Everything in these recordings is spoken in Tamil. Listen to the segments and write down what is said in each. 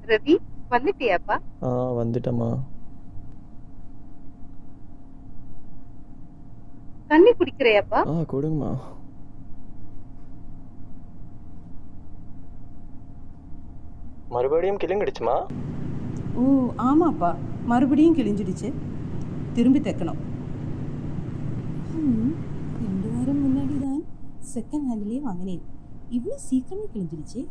ரவி, வந்துட்டியாப்பா? வந்துட்டேம்மா. தண்ணி குடிக்கிறியாப்பா? கொடுங்கம்மா. மறுபடியும் கிளுங்கிடுச்சுமா? ஓ ஆமாப்பா, மறுபடியும் கிழிஞ்சிடுச்சு. திரும்பி தைக்கணும். 2 வாரம் முன்னாடி தான் செகண்ட் ஹேண்ட்லேயே வாங்கினேன். இவ்வளோ சீக்கிரமே கிழிஞ்சிடுச்சு.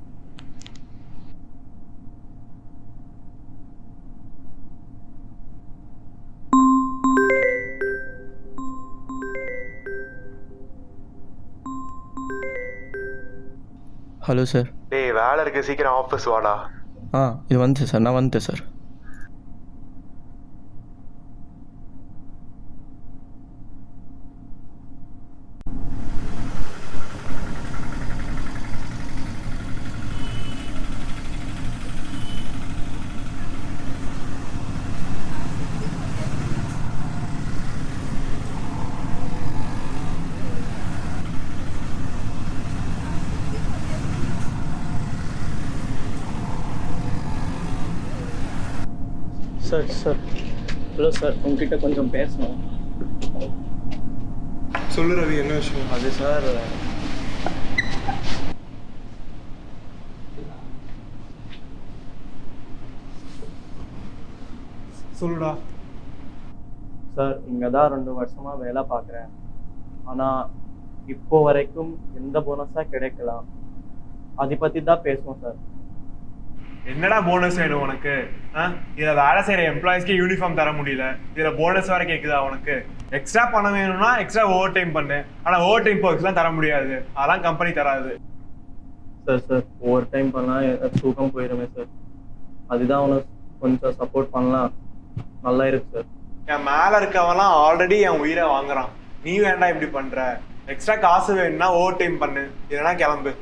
Hello sir. டேய், வேலை இருக்கு, சீக்கிரம் ஆஃபீஸ் வாடா. இது வந்துச்சு சார், நான் வந்துட்டேன் sir. Sir sir hello sir, உங்ககிட்ட கொஞ்சம் பேசணும். சொல்லு ரவி, என்ன விஷயம்? அது சார், சொல்லுடா. சார் இங்கே தான் 2 வருஷமாக வேலை பார்க்குறேன். ஆனால் இப்போ வரைக்கும் எந்த போனஸாக கிடைக்கலாம், அதை பற்றி தான் பேசுவோம் சார். என்னடா போனஸ் வேணும் உனக்கு? இதுல வேலை செய்யற எம்ப்ளாயிஸ்க்கு யூனிஃபார்ம் தர முடியல, இதுல போனஸ் வேற கேக்குதா உனக்கு? எக்ஸ்ட்ரா பணம் வேணும்னா எக்ஸ்ட்ரா ஓவர் டைம் பண்ணு, ஆனா ஓவர் டைம் பர்க்ஸ்லாம் தர முடியாது, அதெல்லாம் கம்பெனி தராது. சார் ஓவர் டைம் பண்ணால் தூக்கம் போயிடுமே சார். அதுதான் உனக்கு கொஞ்சம் சப்போர்ட் பண்ணலாம், நல்லா இருக்கு சார். என் மேல இருக்கவெல்லாம் ஆல்ரெடி என் உயிரை வாங்குறான், நீ வேண்டாம் இப்படி பண்ற. எக்ஸ்ட்ரா காசு வேணும்னா ஓவர் டைம் பண்ணு, இல்லைன்னா கிளம்பு.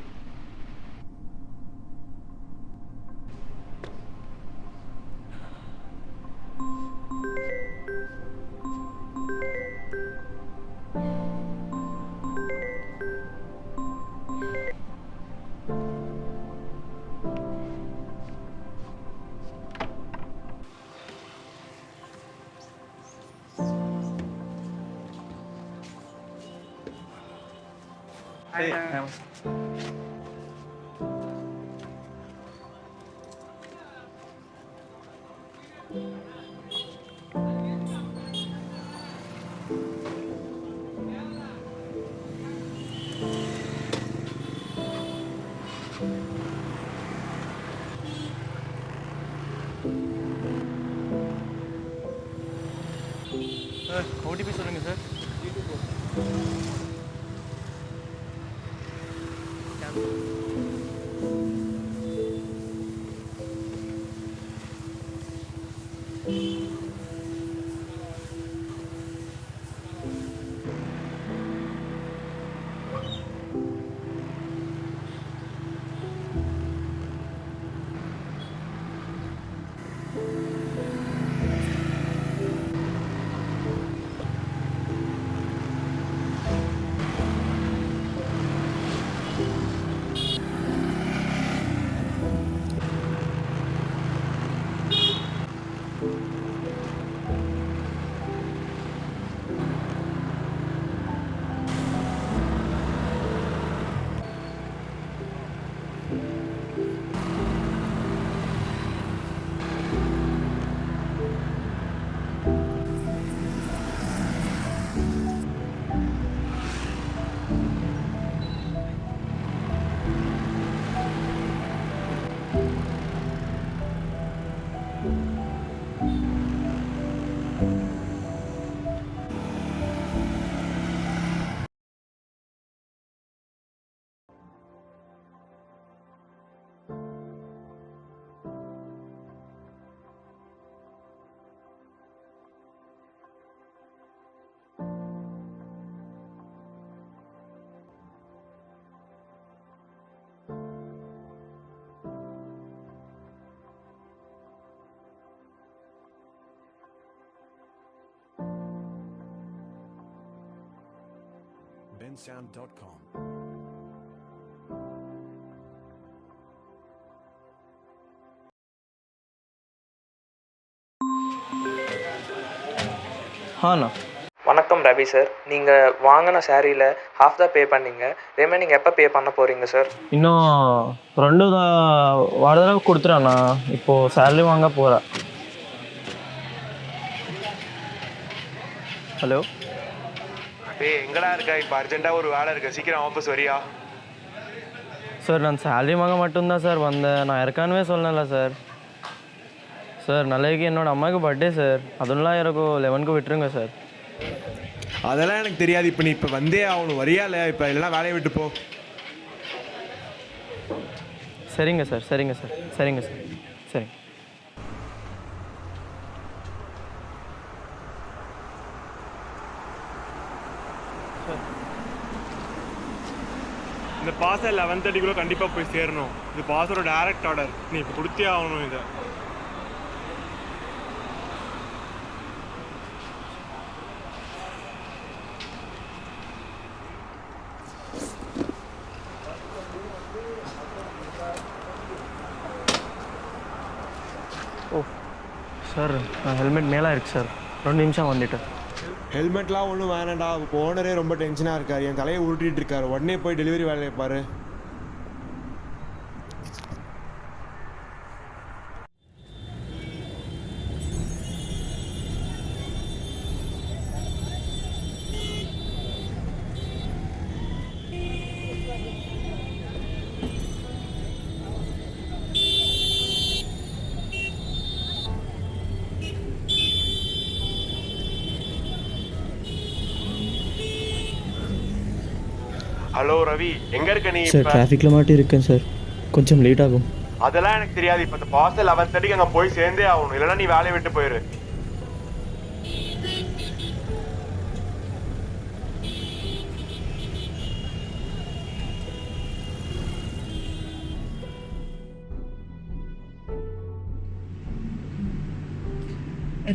சார் ஓடிபி சொல்லுங்க சார். bensound.com ஹாண்ணா. வணக்கம் ரவி சார், நீங்கள் வாங்கின சாரியில் ஹாஃப் தான் பே பண்ணீங்க, ரிமைனிங் எப்போ பே பண்ண போகிறீங்க சார்? இன்னும் 2 தடவை கொடுத்துட்டேண்ணா. இப்போது சேலரி வாங்க போகிறேன். ஹலோ டேய் எங்கடா இருக்கா? இப்போ அர்ஜென்ட்டாக ஒரு வேலை இருக்கு, சீக்கிரம் ஆஃபீஸ் வரியா? சார் நான் சேலரி வாங்க மட்டும்தான் சார் வந்தேன். நான் இருக்கானுவே சொல்லல சார். சார் நாளைக்கு என்னோட அம்மாவுக்கு பர்த்டே சார், அதெல்லாம் எனக்கு 11க்கு விட்டுருங்க சார். அதெல்லாம் எனக்கு தெரியாது. இப்போ நீ இப்போ வந்தே ஆகணும், வரியா இல்லையா? இப்போ இல்லைனா வேலையை விட்டு போ. சரிங்க சார், சரிங்க சார், சரிங்க சார், சரிங்க. இந்த பாஸை 11:30 கண்டிப்பாக போய் சேரணும். இது பாஸோட டைரக்ட் ஆர்டர், நீ இப்போ கொடுத்தே ஆகணும் இதை. ஓ சார், ஹெல்மெட் மேலே இருக்கு சார், 2 நிமிஷம் வந்துட்டேன். ஹெல்மெட்லாம் ஒன்றும் வேணாண்டா. இப்போ ஓனரே ரொம்ப டென்ஷனாக இருக்கார், என் தலையை உருட்டிகிட்டு இருக்காரு. உடனே போய் டெலிவரி வேலையை பாரு. ஹலோ ரவி, எங்கே இருக்க நீ? சார் டிராஃபிக்கில் மாட்டி இருக்கேன் சார், கொஞ்சம் லேட் ஆகும். அதெல்லாம் எனக்கு தெரியாது. இப்போ இந்த பாஸ் 11:30 அங்கே போய் சேர்ந்தே ஆகணும், இல்லைன்னா நீ வேலையை விட்டு போயிரு.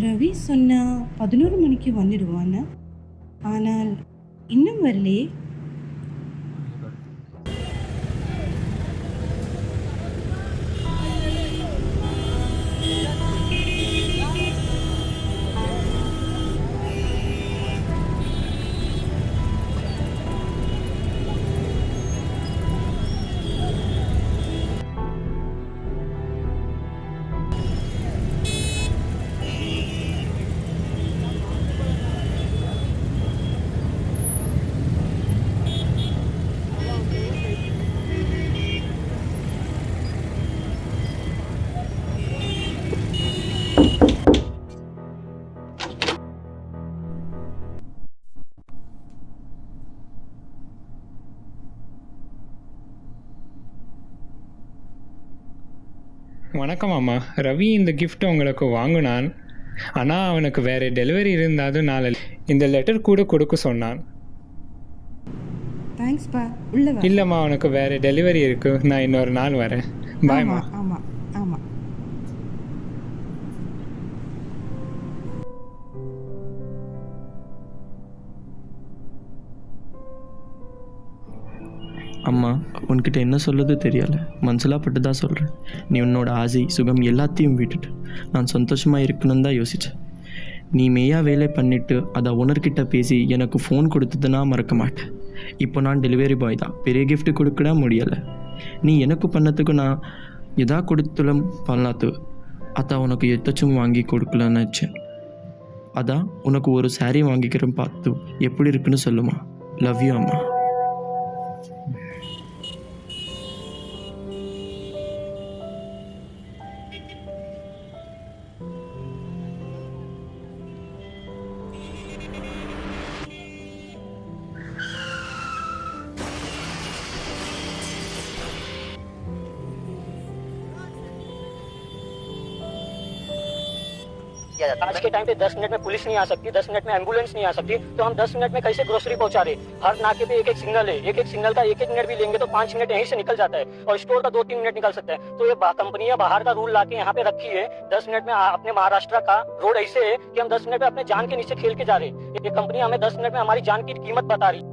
ரவி சொன்னா 11 மணிக்கு வந்துடுவான்னு, ஆனால் இன்னும் வரலையே. வணக்கம் அம்மா. ரவி இந்த கிஃப்ட் உங்களுக்கு வாங்கினான், ஆனால் அவனுக்கு வேறு டெலிவரி இருந்தாலும் நான் இந்த லெட்டர் கூட கொடுக்க சொன்னான். தேங்க்ஸ்ப்பா, உள்ள வா. இல்லைம்மா, அவனுக்கு வேறு டெலிவரி இருக்குது, நான் இன்னொரு நாள் வரேன். பாய்மா. ஆமாம் ஆமாம். அம்மா, உன்கிட்ட என்ன சொல்லுது தெரியல, மனசில் பட்டு தான் சொல்கிறேன். நீ உன்னோட ஆசை சுகம் எல்லாத்தையும் விட்டுட்டு நான் சந்தோஷமாக இருக்கணும்னு தான் யோசித்தேன். நீ மெய்யாக வேலை பண்ணிவிட்டு அதை ஓனர்கிட்ட பேசி எனக்கு ஃபோன் கொடுத்ததுன்னா மறக்க மாட்டேன். இப்போ நான் டெலிவரி பாய் தான், பெரிய கிஃப்ட் கொடுக்க முடியலை. நீ எனக்கு பண்ணதுக்கு நான் எதா கொடுத்துலும் பண்ணலாத்து, அதான் உனக்கு எதாச்சும் வாங்கி கொடுக்கலன்னு நினச்சேன். அதான் உனக்கு ஒரு சாரீ வாங்கிக்கிறேன், பார்த்து எப்படி இருக்குன்னு சொல்லுமா. லவ் யூ அம்மா. आज के टाइम पे 10 मिनट में पुलिस नहीं आ सकती, 10 मिनट में एम्बुलेंस नहीं आ सकती, तो हम 10 मिनट में कैसे ग्रोसरी पहुंचा रहे? हर नाके पे एक सिग्नल है, एक सिग्नल का एक मिनट भी लेंगे तो 5 मिनट यहीं से निकल जाता है, और स्टोर का 2-3 मिनट निकल सकता है। तो ये कंपनियां बाहर का रूल लाके यहाँ पे रखी है, 10 मिनट में अपने महाराष्ट्र का रोड ऐसे है कि हम 10 मिनट में अपने जान के नीचे खेल के जा रहे हैं। ये कंपनी हमें 10 मिनट में हमारी जान की कीमत बता रही है।